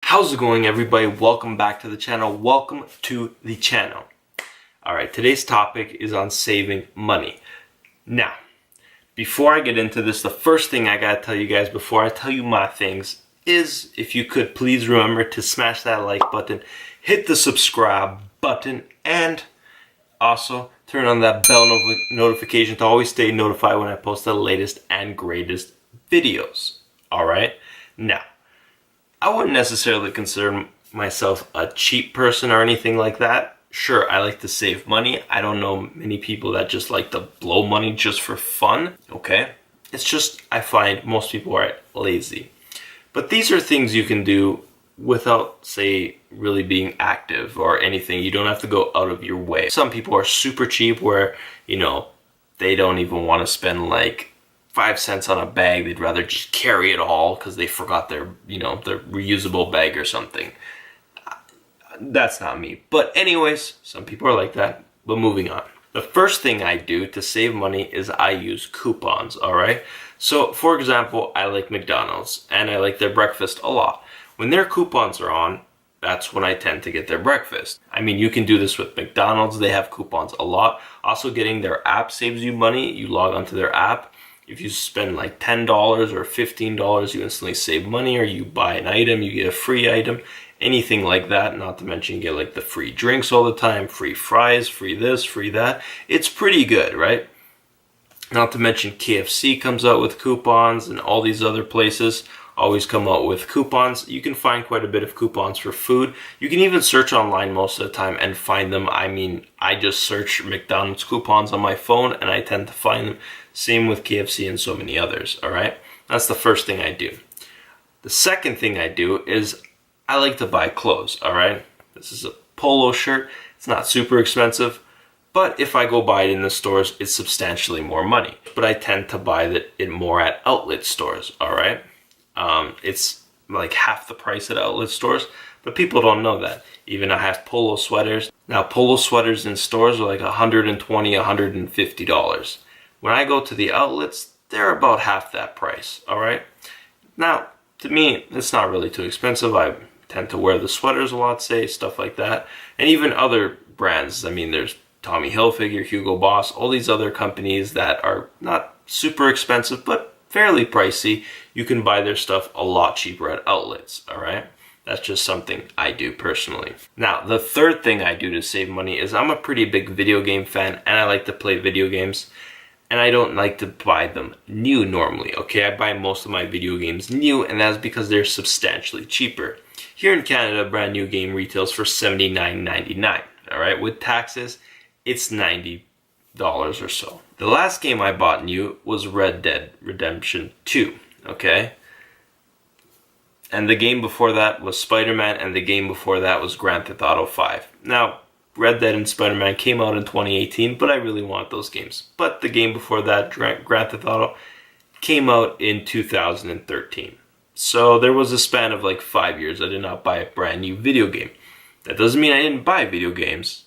How's it going, everybody? Welcome back to the channel. Welcome to the channel. Alright, today's topic is on saving money. Now, before I get into this, the first thing I gotta tell you guys before I tell you my things is, if you could please remember to smash that like button, hit the subscribe button, and also turn on that bell notification to always stay notified when I post the latest and greatest videos. Alright? Now, I wouldn't necessarily consider myself a cheap person or anything like that. Sure, I like to save money. I don't know many people that just like to blow money just for fun, okay? It's just, I find most people are lazy. But these are things you can do without, say, really being active or anything. You don't have to go out of your way. Some people are super cheap where, they don't even want to spend like 5 cents on a bag. They'd rather just carry it all because they forgot their reusable bag or something. That's not me. But anyways, some people are like that. But moving on. The first thing I do to save money is I use coupons, alright? So, for example, I like McDonald's and I like their breakfast a lot. When their coupons are on, that's when I tend to get their breakfast. I mean, you can do this with McDonald's. They have coupons a lot. Also, getting their app saves you money. You log onto their app. If you spend like $10 or $15, you instantly save money, or you buy an item, you get a free item, anything like that. Not to mention you get like the free drinks all the time, free fries, free this, free that. It's pretty good, right? Not to mention KFC comes out with coupons, and all these other places always come out with coupons. You can find quite a bit of coupons for food. You can even search online most of the time and find them. I mean, I just search McDonald's coupons on my phone and I tend to find them. Same with KFC and so many others, alright? That's the first thing I do. The second thing I do is I like to buy clothes, alright? This is a polo shirt. It's not super expensive, but if I go buy it in the stores, it's substantially more money. But I tend to buy it more at outlet stores, alright? It's like half the price at outlet stores, but people don't know that. Even I have polo sweaters. Now, polo sweaters in stores are like $120, $150. When I go to the outlets, they're about half that price, alright? Now, to me, it's not really too expensive. I tend to wear the sweaters a lot, say, stuff like that. And even other brands. I mean, there's Tommy Hilfiger, Hugo Boss, all these other companies that are not super expensive, but fairly pricey. You can buy their stuff a lot cheaper at outlets, alright? That's just something I do personally. Now, the third thing I do to save money is I'm a pretty big video game fan, and I like to play video games. And I don't like to buy them new normally, okay? I buy most of my video games new, and that's because they're substantially cheaper. Here in Canada, a brand new game retails for $79.99, alright? With taxes, it's $90 or so. The last game I bought new was Red Dead Redemption 2, okay? And the game before that was Spider-Man, and the game before that was Grand Theft Auto 5. Now, Red Dead and Spider-Man came out in 2018, but I really want those games. But the game before that, Grand Theft Auto, came out in 2013. So there was a span of like 5 years I did not buy a brand new video game. That doesn't mean I didn't buy video games.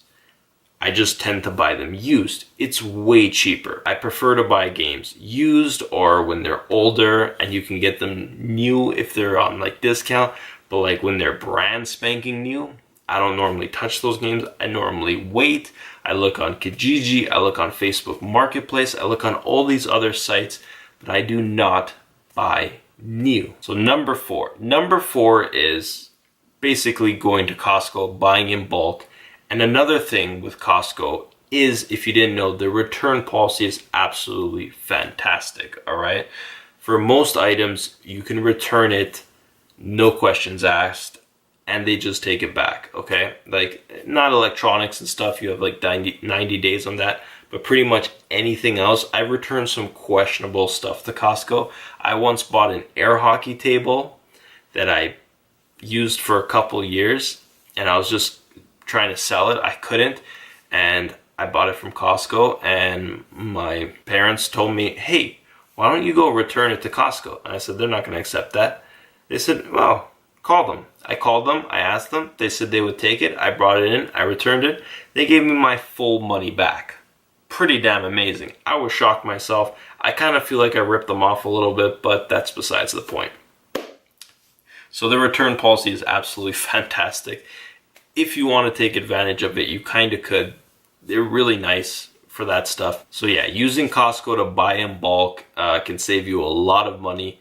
I just tend to buy them used. It's way cheaper. I prefer to buy games used or when they're older, and you can get them new if they're on like discount. But like when they're brand spanking new, I don't normally touch those games. I normally wait. I look on Kijiji. I look on Facebook Marketplace. I look on all these other sites, but I do not buy new. So number four. Number four is basically going to Costco, buying in bulk. And another thing with Costco is, if you didn't know, the return policy is absolutely fantastic, all right? For most items, you can return it, no questions asked, and they just take it back, okay? Like, not electronics and stuff, you have like 90 days on that, but pretty much anything else. I returned some questionable stuff to Costco. I once bought an air hockey table that I used for a couple years, and I was just trying to sell it. I couldn't, and I bought it from Costco, and my parents told me, hey, why don't you go return it to Costco? And I said, they're not going to accept that. They said, well, call them. I called them, I asked them, they said they would take it. I brought it in, I returned it. They gave me my full money back. Pretty damn amazing. I was shocked myself. I kind of feel like I ripped them off a little bit, but that's besides the point. So the return policy is absolutely fantastic. If you want to take advantage of it, you kind of could. They're really nice for that stuff. So yeah, using Costco to buy in bulk can save you a lot of money.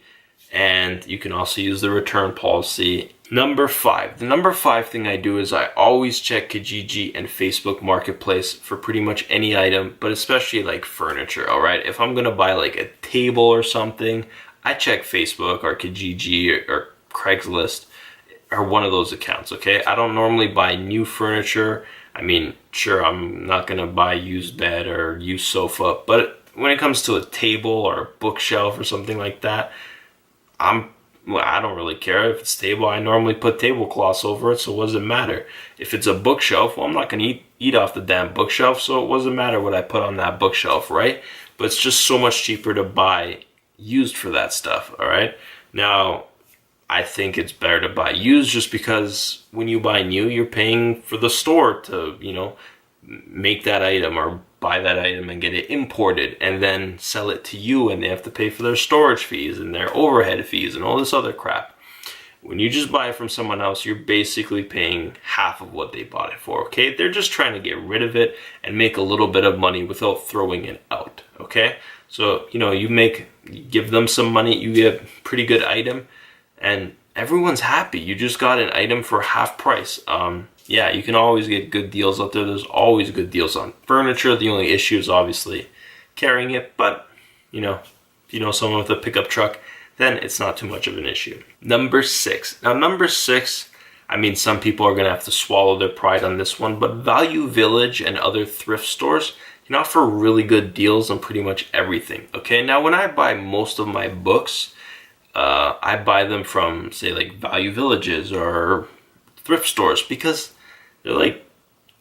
And you can also use the return policy. Number 5. The number 5 thing I do is I always check Kijiji and Facebook Marketplace for pretty much any item, but especially like furniture, all right? If I'm gonna buy like a table or something, I check Facebook or Kijiji or Craigslist or one of those accounts, okay? I don't normally buy new furniture. I mean, sure, I'm not gonna buy used bed or used sofa, but when it comes to a table or a bookshelf or something like that, I don't really care if it's table. I normally put tablecloths over it, so what does it matter? If it's a bookshelf, well, I'm not going to eat off the damn bookshelf, so it doesn't matter what I put on that bookshelf, right? But it's just so much cheaper to buy used for that stuff, all right? Now, I think it's better to buy used just because when you buy new, you're paying for the store to, make that item or buy that item and get it imported and then sell it to you, and they have to pay for their storage fees and their overhead fees and all this other crap. When you just buy it from someone else, you're basically paying half of what they bought it for, okay? They're just trying to get rid of it and make a little bit of money without throwing it out, okay? So, you give them some money, you get a pretty good item, and everyone's happy. You just got an item for half price. Yeah, you can always get good deals out there. There's always good deals on furniture. The only issue is obviously carrying it, but if you know someone with a pickup truck, then it's not too much of an issue. Number 6. Now, number 6, some people are going to have to swallow their pride on this one, but Value Village and other thrift stores can offer really good deals on pretty much everything, okay? Now, when I buy most of my books, I buy them from, say, like Value Villages or thrift stores because they're like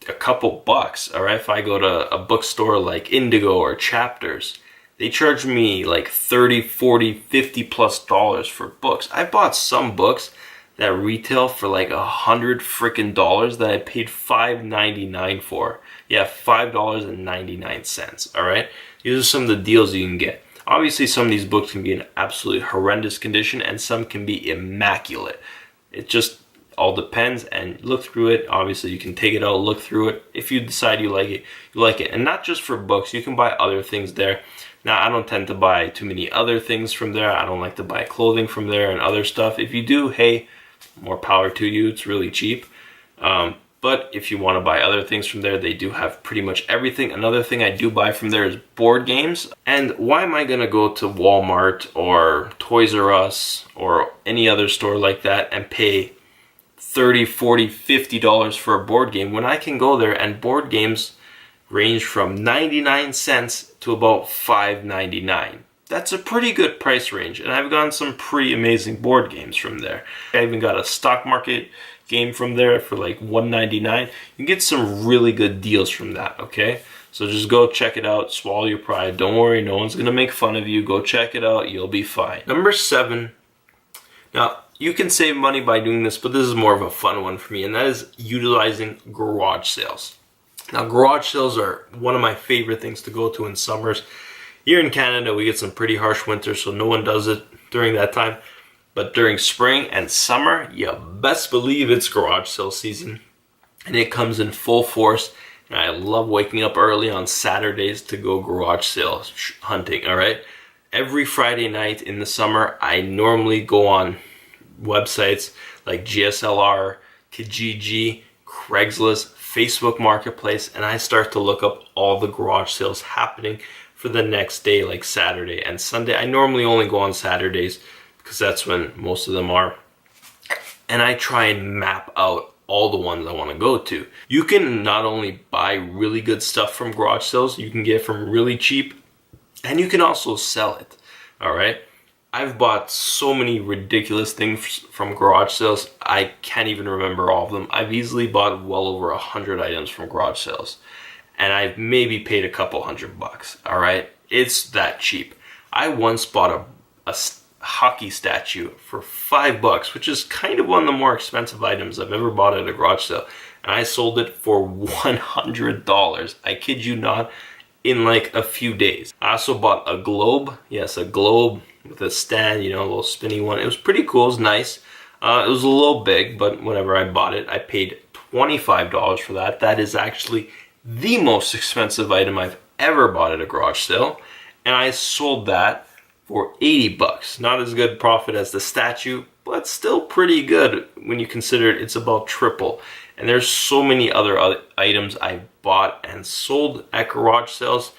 a couple bucks, all right? If I go to a bookstore like Indigo or Chapters, they charge me like $30, $40, $50+ for books. I bought some books that retail for like $100 freaking dollars that I paid $5.99 for. Yeah, $5.99, all right? These are some of the deals you can get. Obviously, some of these books can be in absolutely horrendous condition and some can be immaculate. It just all depends, and look through it. Obviously, you can take it out, look through it. If you decide you like it, you like it. And not just for books, you can buy other things there. Now, I don't tend to buy too many other things from there. I don't like to buy clothing from there and other stuff. If you do, hey, more power to you. It's really cheap. But if you want to buy other things from there, they do have pretty much everything. Another thing I do buy from there is board games. And why am I going to go to Walmart or Toys R Us or any other store like that and pay $30, $40, $50 for a board game when I can go there and board games range from 99 cents to about $5.99. That's a pretty good price range, and I've gotten some pretty amazing board games from there. I even got a stock market game from there for like $1.99. You can get some really good deals from that, okay? So just go check it out, swallow your pride. Don't worry, no one's gonna make fun of you. Go check it out, you'll be fine. Number 7. Now, you can save money by doing this, but this is more of a fun one for me, and that is utilizing garage sales. Now, garage sales are one of my favorite things to go to in summers. Here in Canada, we get some pretty harsh winters, so no one does it during that time. But during spring and summer, you best believe it's garage sale season, and it comes in full force. And I love waking up early on Saturdays to go garage sale hunting, all right? Every Friday night in the summer, I normally go on websites like GSLR, Kijiji, Craigslist, Facebook Marketplace, and I start to look up all the garage sales happening for the next day, like Saturday and Sunday. I normally only go on Saturdays because that's when most of them are. And I try and map out all the ones I want to go to. You can not only buy really good stuff from garage sales, you can get it from really cheap, and you can also sell it, all right? I've bought so many ridiculous things from garage sales, I can't even remember all of them. I've easily bought well over 100 items from garage sales, and I've maybe paid a couple $100, all right? It's that cheap. I once bought a hockey statue for $5, which is kind of one of the more expensive items I've ever bought at a garage sale, and I sold it for $100. I kid you not, in like a few days. I also bought a globe. Yes, a globe with a stand, a little spinny one. It was pretty cool. It was nice. It was a little big, but whenever I bought it, I paid $25 for that. That is actually the most expensive item I've ever bought at a garage sale. And I sold that for 80 bucks. Not as good profit as the statue, but still pretty good when you consider it's about triple. And there's so many other items I bought and sold at garage sales,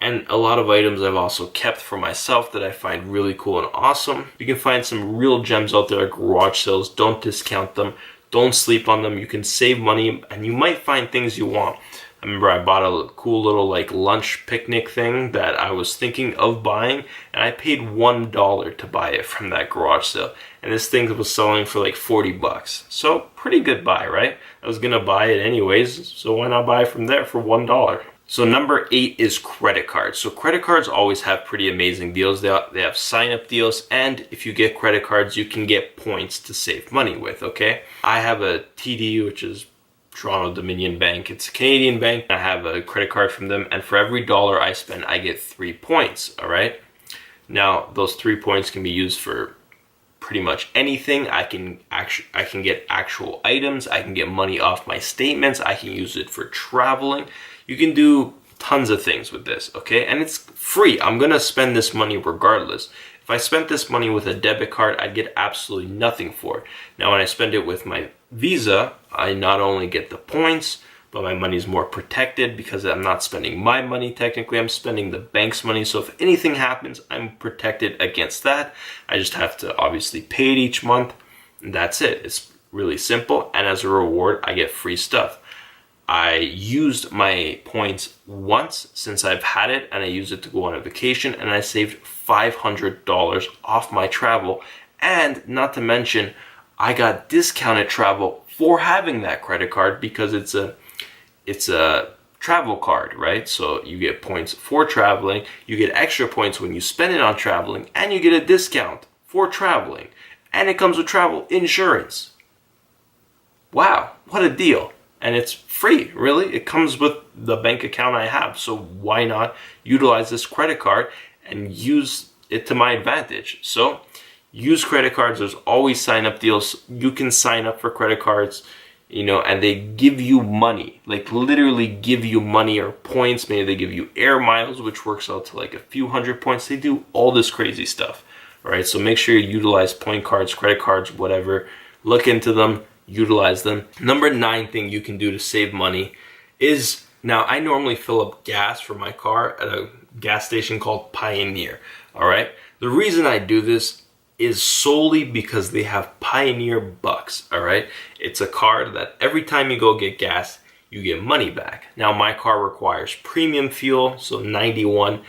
and a lot of items I've also kept for myself that I find really cool and awesome. You can find some real gems out there at garage sales. Don't discount them. Don't sleep on them. You can save money and you might find things you want. I remember I bought a cool little like lunch picnic thing that I was thinking of buying, and I paid $1 to buy it from that garage sale. And this thing was selling for like 40 bucks. So pretty good buy, right? I was gonna buy it anyways, so why not buy it from there for $1? So number 8 is credit cards. So credit cards always have pretty amazing deals. They have sign-up deals, and if you get credit cards, you can get points to save money with, okay? I have a TD, which is Toronto Dominion Bank. It's a Canadian bank. I have a credit card from them, and for every dollar I spend, I get 3 points, all right? Now, those 3 points can be used for pretty much anything. I can get actual items. I can get money off my statements. I can use it for traveling. You can do tons of things with this, okay? And it's free. I'm gonna spend this money regardless. If I spent this money with a debit card, I'd get absolutely nothing for it. Now, when I spend it with my Visa, I not only get the points, but my money's more protected because I'm not spending my money technically, I'm spending the bank's money. So if anything happens, I'm protected against that. I just have to obviously pay it each month, and that's it. It's really simple, and as a reward, I get free stuff. I used my points once since I've had it, and I used it to go on a vacation, and I saved $500 off my travel. And not to mention, I got discounted travel for having that credit card because it's a travel card, right? So you get points for traveling, you get extra points when you spend it on traveling, and you get a discount for traveling. And it comes with travel insurance. Wow, what a deal. And it's free, really. It comes with the bank account I have. So why not utilize this credit card and use it to my advantage? So use credit cards. There's always sign-up deals. You can sign up for credit cards, and they give you money, like literally give you money or points. Maybe they give you air miles, which works out to like a few hundred points. They do all this crazy stuff, all right? So make sure you utilize point cards, credit cards, whatever. Look into them. Utilize them. Number 9 thing you can do to save money is, now I normally fill up gas for my car at a gas station called Pioneer, all right? The reason I do this is solely because they have Pioneer Bucks, all right? It's a card that every time you go get gas, you get money back. Now my car requires premium fuel, so 91,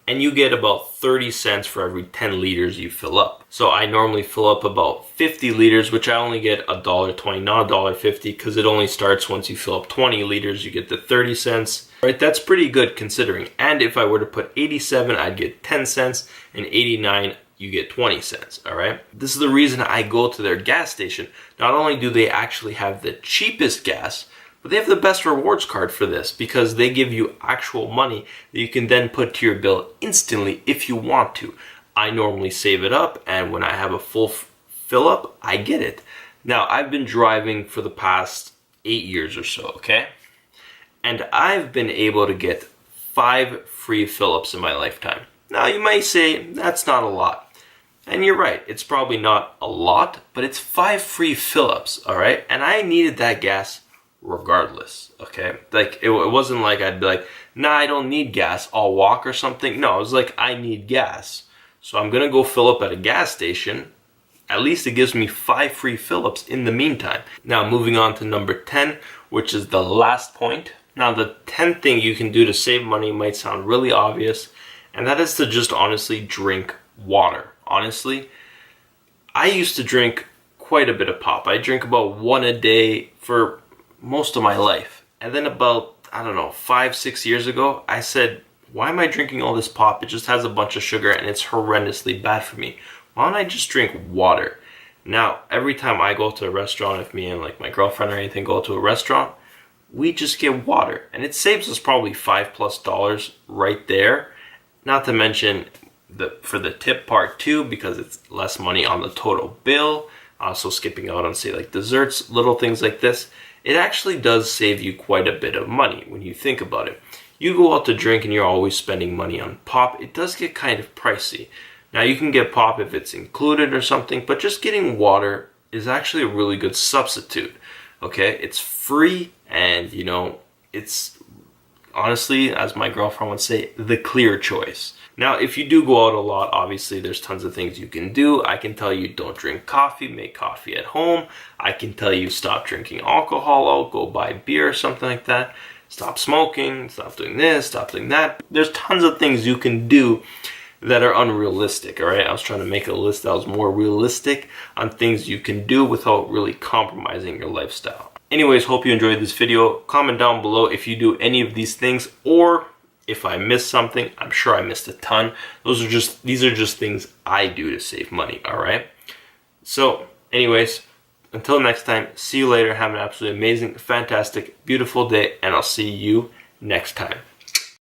and you get about 30 cents for every 10 liters you fill up. So I normally fill up about 50 liters, which I only get $1.20, not $1.50, because it only starts once you fill up 20 liters, you get the 30 cents. Right, that's pretty good considering. And if I were to put 87, I'd get 10 cents, and 89, you get 20 cents, all right? This is the reason I go to their gas station. Not only do they actually have the cheapest gas, but they have the best rewards card for this because they give you actual money that you can then put to your bill instantly if you want to. I normally save it up, and when I have a full fill up, I get it. Now, I've been driving for the past 8 years or so, okay? And I've been able to get 5 free fill ups in my lifetime. Now, you might say that's not a lot. And you're right, it's probably not a lot, but it's 5 free fill ups, all right? And I needed that gas regardless, okay? Like, it wasn't like I'd be like, nah, I don't need gas, I'll walk or something. No, it was like, I need gas. So I'm gonna go fill up at a gas station. At least it gives me 5 free fill-ups in the meantime. Now, moving on to number 10, which is the last point. Now, the 10th thing you can do to save money might sound really obvious, and that is to just honestly drink water. Honestly, I used to drink quite a bit of pop. I drink about 1 a day for most of my life. And then about, 5-6 years ago, I said, why am I drinking all this pop? It just has a bunch of sugar and it's horrendously bad for me. Why don't I just drink water? Now, every time I go to a restaurant, if me and like my girlfriend or anything go to a restaurant, we just get water. And it saves us probably $5+ right there. Not to mention for the tip part too, because it's less money on the total bill. Also skipping out on, say, like desserts, little things like this, it actually does save you quite a bit of money when you think about it. You go out to drink and you're always spending money on pop, it does get kind of pricey. Now you can get pop if it's included or something, but just getting water is actually a really good substitute. Okay, it's free, and you know, it's honestly, as my girlfriend would say, the clear choice. Now, if you do go out a lot, obviously there's tons of things you can do. I can tell you don't drink coffee, make coffee at home. I can tell you stop drinking alcohol out, go buy beer or something like that. Stop smoking, stop doing this, stop doing that. There's tons of things you can do that are unrealistic, all right? I was trying to make a list that was more realistic on things you can do without really compromising your lifestyle. Anyways, hope you enjoyed this video. Comment down below if you do any of these things, or if I missed something. I'm sure I missed a ton. These are just things I do to save money, all right? So, anyways, until next time, see you later. Have an absolutely amazing, fantastic, beautiful day, and I'll see you next time.